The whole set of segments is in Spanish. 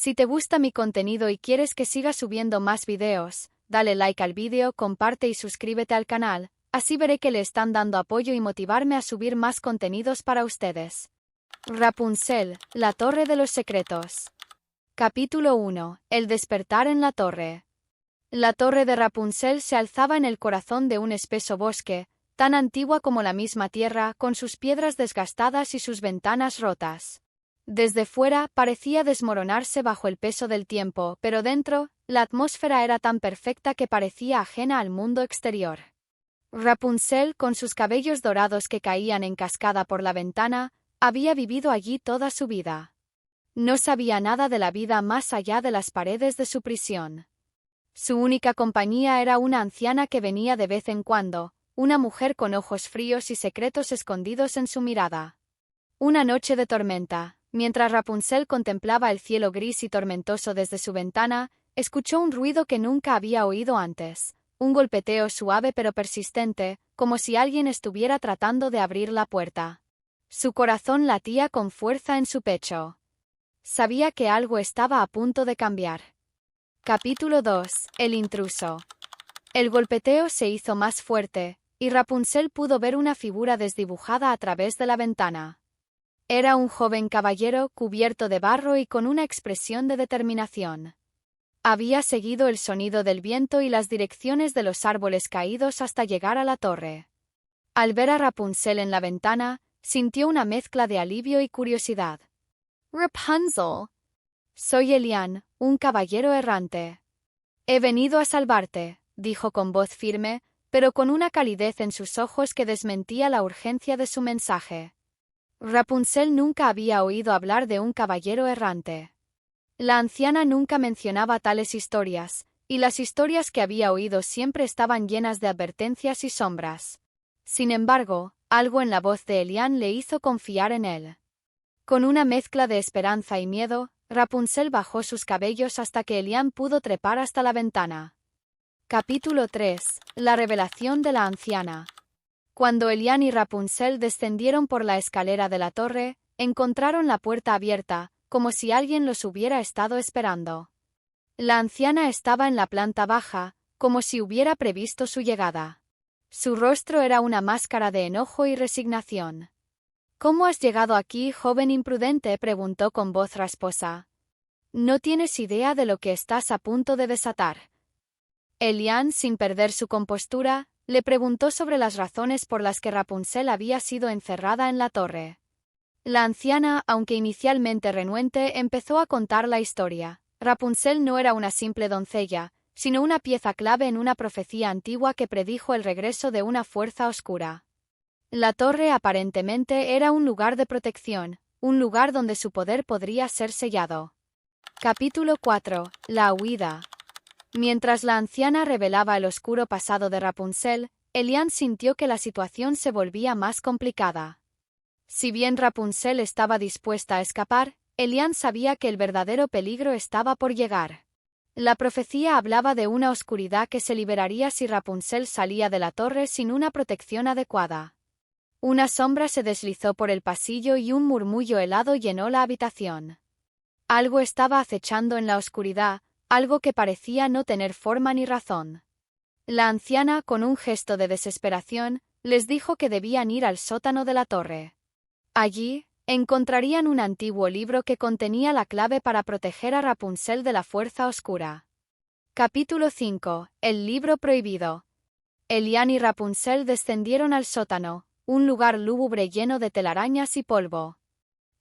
Si te gusta mi contenido y quieres que siga subiendo más videos, dale like al vídeo, comparte y suscríbete al canal, así veré que le están dando apoyo y motivarme a subir más contenidos para ustedes. Rapunzel, la Torre de los Secretos. Capítulo 1. El despertar en la torre. La torre de Rapunzel se alzaba en el corazón de un espeso bosque, tan antigua como la misma tierra, con sus piedras desgastadas y sus ventanas rotas. Desde fuera parecía desmoronarse bajo el peso del tiempo, pero dentro, la atmósfera era tan perfecta que parecía ajena al mundo exterior. Rapunzel, con sus cabellos dorados que caían en cascada por la ventana, había vivido allí toda su vida. No sabía nada de la vida más allá de las paredes de su prisión. Su única compañía era una anciana que venía de vez en cuando, una mujer con ojos fríos y secretos escondidos en su mirada. Una noche de tormenta, mientras Rapunzel contemplaba el cielo gris y tormentoso desde su ventana, escuchó un ruido que nunca había oído antes, un golpeteo suave pero persistente, como si alguien estuviera tratando de abrir la puerta. Su corazón latía con fuerza en su pecho. Sabía que algo estaba a punto de cambiar. Capítulo 2. El intruso. El golpeteo se hizo más fuerte, y Rapunzel pudo ver una figura desdibujada a través de la ventana. Era un joven caballero cubierto de barro y con una expresión de determinación. Había seguido el sonido del viento y las direcciones de los árboles caídos hasta llegar a la torre. Al ver a Rapunzel en la ventana, sintió una mezcla de alivio y curiosidad. «Rapunzel. Soy Elian, un caballero errante. He venido a salvarte», dijo con voz firme, pero con una calidez en sus ojos que desmentía la urgencia de su mensaje. Rapunzel nunca había oído hablar de un caballero errante. La anciana nunca mencionaba tales historias, y las historias que había oído siempre estaban llenas de advertencias y sombras. Sin embargo, algo en la voz de Elian le hizo confiar en él. Con una mezcla de esperanza y miedo, Rapunzel bajó sus cabellos hasta que Elian pudo trepar hasta la ventana. Capítulo 3. La revelación de la anciana. Cuando Elian y Rapunzel descendieron por la escalera de la torre, encontraron la puerta abierta, como si alguien los hubiera estado esperando. La anciana estaba en la planta baja, como si hubiera previsto su llegada. Su rostro era una máscara de enojo y resignación. «¿Cómo has llegado aquí, joven imprudente?», preguntó con voz rasposa. «No tienes idea de lo que estás a punto de desatar». Elian, sin perder su compostura, le preguntó sobre las razones por las que Rapunzel había sido encerrada en la torre. La anciana, aunque inicialmente renuente, empezó a contar la historia. Rapunzel no era una simple doncella, sino una pieza clave en una profecía antigua que predijo el regreso de una fuerza oscura. La torre aparentemente era un lugar de protección, un lugar donde su poder podría ser sellado. Capítulo 4. La huida. Mientras la anciana revelaba el oscuro pasado de Rapunzel, Elian sintió que la situación se volvía más complicada. Si bien Rapunzel estaba dispuesta a escapar, Elian sabía que el verdadero peligro estaba por llegar. La profecía hablaba de una oscuridad que se liberaría si Rapunzel salía de la torre sin una protección adecuada. Una sombra se deslizó por el pasillo y un murmullo helado llenó la habitación. Algo estaba acechando en la oscuridad, algo que parecía no tener forma ni razón. La anciana, con un gesto de desesperación, les dijo que debían ir al sótano de la torre. Allí, encontrarían un antiguo libro que contenía la clave para proteger a Rapunzel de la fuerza oscura. Capítulo 5. El libro prohibido. Elian y Rapunzel descendieron al sótano, un lugar lúgubre lleno de telarañas y polvo.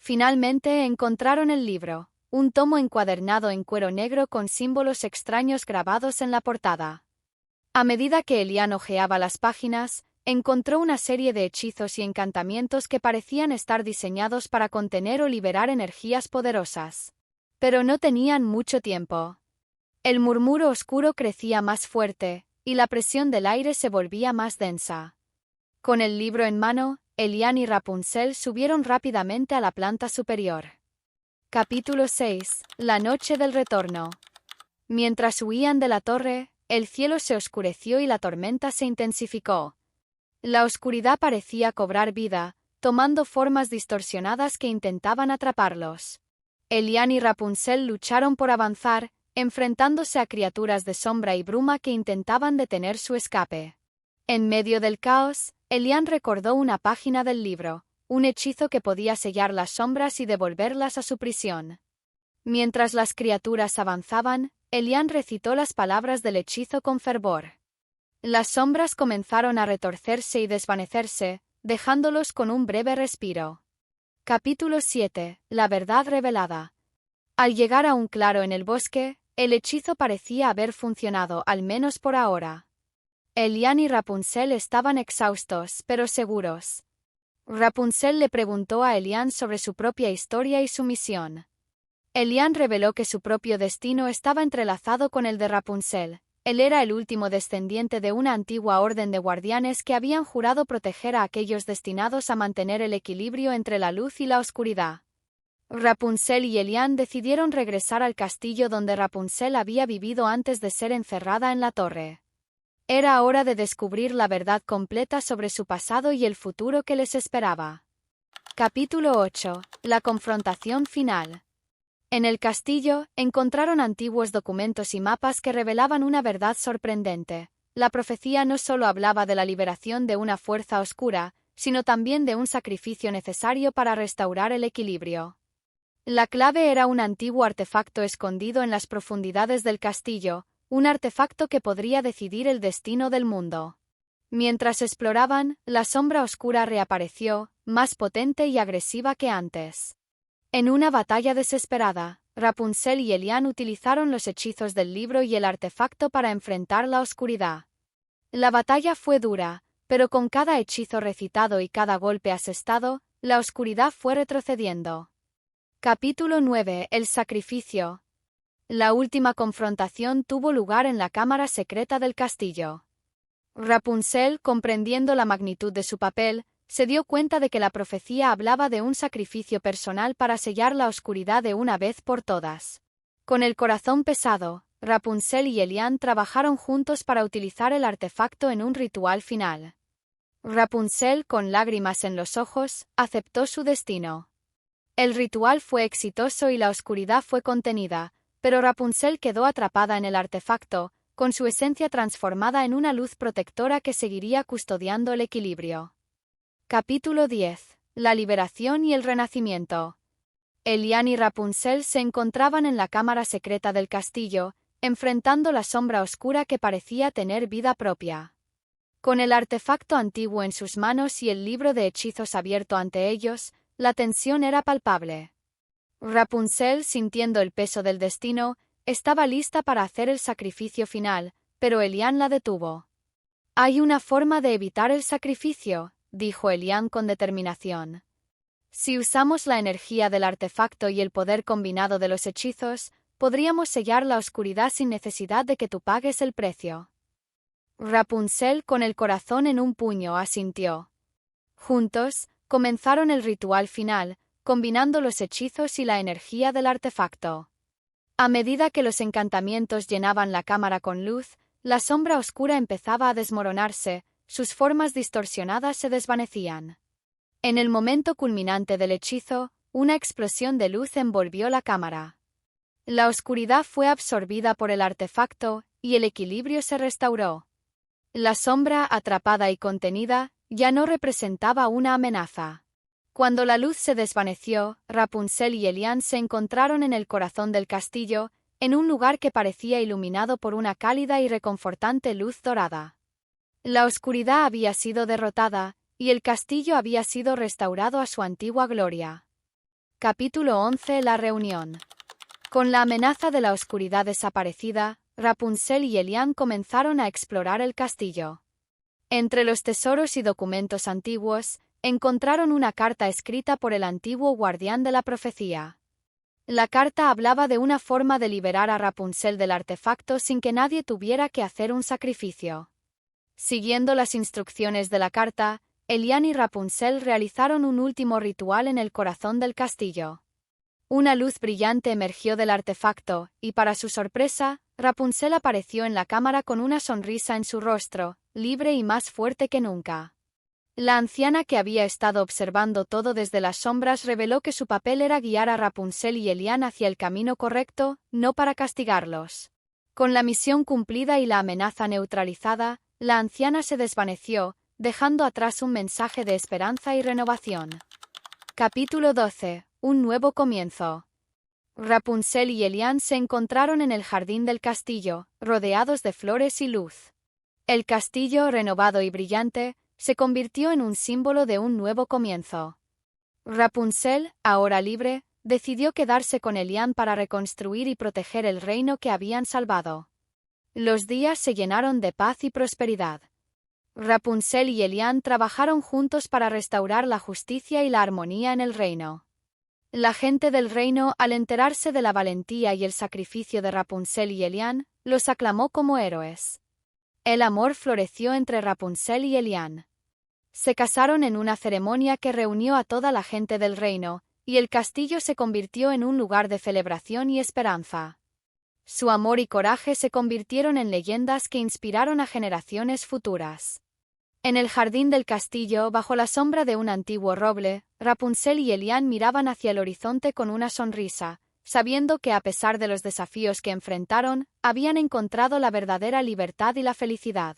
Finalmente encontraron el libro, un tomo encuadernado en cuero negro con símbolos extraños grabados en la portada. A medida que Elian hojeaba las páginas, encontró una serie de hechizos y encantamientos que parecían estar diseñados para contener o liberar energías poderosas. Pero no tenían mucho tiempo. El murmullo oscuro crecía más fuerte, y la presión del aire se volvía más densa. Con el libro en mano, Elian y Rapunzel subieron rápidamente a la planta superior. Capítulo 6. La noche del retorno. Mientras huían de la torre, el cielo se oscureció y la tormenta se intensificó. La oscuridad parecía cobrar vida, tomando formas distorsionadas que intentaban atraparlos. Elian y Rapunzel lucharon por avanzar, enfrentándose a criaturas de sombra y bruma que intentaban detener su escape. En medio del caos, Elian recordó una página del libro, un hechizo que podía sellar las sombras y devolverlas a su prisión. Mientras las criaturas avanzaban, Elian recitó las palabras del hechizo con fervor. Las sombras comenzaron a retorcerse y desvanecerse, dejándolos con un breve respiro. Capítulo 7. La verdad revelada. Al llegar a un claro en el bosque, el hechizo parecía haber funcionado, al menos por ahora. Elian y Rapunzel estaban exhaustos, pero seguros. Rapunzel le preguntó a Elian sobre su propia historia y su misión. Elian reveló que su propio destino estaba entrelazado con el de Rapunzel. Él era el último descendiente de una antigua orden de guardianes que habían jurado proteger a aquellos destinados a mantener el equilibrio entre la luz y la oscuridad. Rapunzel y Elian decidieron regresar al castillo donde Rapunzel había vivido antes de ser encerrada en la torre. Era hora de descubrir la verdad completa sobre su pasado y el futuro que les esperaba. Capítulo 8. La confrontación final. En el castillo, encontraron antiguos documentos y mapas que revelaban una verdad sorprendente. La profecía no solo hablaba de la liberación de una fuerza oscura, sino también de un sacrificio necesario para restaurar el equilibrio. La clave era un antiguo artefacto escondido en las profundidades del castillo, un artefacto que podría decidir el destino del mundo. Mientras exploraban, la sombra oscura reapareció, más potente y agresiva que antes. En una batalla desesperada, Rapunzel y Elian utilizaron los hechizos del libro y el artefacto para enfrentar la oscuridad. La batalla fue dura, pero con cada hechizo recitado y cada golpe asestado, la oscuridad fue retrocediendo. Capítulo 9. El sacrificio. La última confrontación tuvo lugar en la cámara secreta del castillo. Rapunzel, comprendiendo la magnitud de su papel, se dio cuenta de que la profecía hablaba de un sacrificio personal para sellar la oscuridad de una vez por todas. Con el corazón pesado, Rapunzel y Elian trabajaron juntos para utilizar el artefacto en un ritual final. Rapunzel, con lágrimas en los ojos, aceptó su destino. El ritual fue exitoso y la oscuridad fue contenida, pero Rapunzel quedó atrapada en el artefacto, con su esencia transformada en una luz protectora que seguiría custodiando el equilibrio. Capítulo 10. La liberación y el renacimiento. Elian y Rapunzel se encontraban en la cámara secreta del castillo, enfrentando la sombra oscura que parecía tener vida propia. Con el artefacto antiguo en sus manos y el libro de hechizos abierto ante ellos, la tensión era palpable. Rapunzel, sintiendo el peso del destino, estaba lista para hacer el sacrificio final, pero Elian la detuvo. «Hay una forma de evitar el sacrificio», dijo Elian con determinación. «Si usamos la energía del artefacto y el poder combinado de los hechizos, podríamos sellar la oscuridad sin necesidad de que tú pagues el precio». Rapunzel, con el corazón en un puño, asintió. Juntos, comenzaron el ritual final, combinando los hechizos y la energía del artefacto. A medida que los encantamientos llenaban la cámara con luz, la sombra oscura empezaba a desmoronarse, sus formas distorsionadas se desvanecían. En el momento culminante del hechizo, una explosión de luz envolvió la cámara. La oscuridad fue absorbida por el artefacto, y el equilibrio se restauró. La sombra, atrapada y contenida, ya no representaba una amenaza. Cuando la luz se desvaneció, Rapunzel y Elian se encontraron en el corazón del castillo, en un lugar que parecía iluminado por una cálida y reconfortante luz dorada. La oscuridad había sido derrotada, y el castillo había sido restaurado a su antigua gloria. Capítulo 11. La reunión. Con la amenaza de la oscuridad desaparecida, Rapunzel y Elian comenzaron a explorar el castillo. Entre los tesoros y documentos antiguos, encontraron una carta escrita por el antiguo guardián de la profecía. La carta hablaba de una forma de liberar a Rapunzel del artefacto sin que nadie tuviera que hacer un sacrificio. Siguiendo las instrucciones de la carta, Elian y Rapunzel realizaron un último ritual en el corazón del castillo. Una luz brillante emergió del artefacto, y para su sorpresa, Rapunzel apareció en la cámara con una sonrisa en su rostro, libre y más fuerte que nunca. La anciana que había estado observando todo desde las sombras reveló que su papel era guiar a Rapunzel y Elian hacia el camino correcto, no para castigarlos. Con la misión cumplida y la amenaza neutralizada, la anciana se desvaneció, dejando atrás un mensaje de esperanza y renovación. Capítulo 12. Un nuevo comienzo. Rapunzel y Elian se encontraron en el jardín del castillo, rodeados de flores y luz. El castillo, renovado y brillante, se convirtió en un símbolo de un nuevo comienzo. Rapunzel, ahora libre, decidió quedarse con Elian para reconstruir y proteger el reino que habían salvado. Los días se llenaron de paz y prosperidad. Rapunzel y Elian trabajaron juntos para restaurar la justicia y la armonía en el reino. La gente del reino, al enterarse de la valentía y el sacrificio de Rapunzel y Elian, los aclamó como héroes. El amor floreció entre Rapunzel y Elian. Se casaron en una ceremonia que reunió a toda la gente del reino, y el castillo se convirtió en un lugar de celebración y esperanza. Su amor y coraje se convirtieron en leyendas que inspiraron a generaciones futuras. En el jardín del castillo, bajo la sombra de un antiguo roble, Rapunzel y Elian miraban hacia el horizonte con una sonrisa, sabiendo que a pesar de los desafíos que enfrentaron, habían encontrado la verdadera libertad y la felicidad.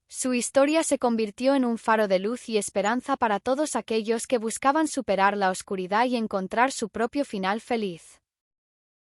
Su historia se convirtió en un faro de luz y esperanza para todos aquellos que buscaban superar la oscuridad y encontrar su propio final feliz.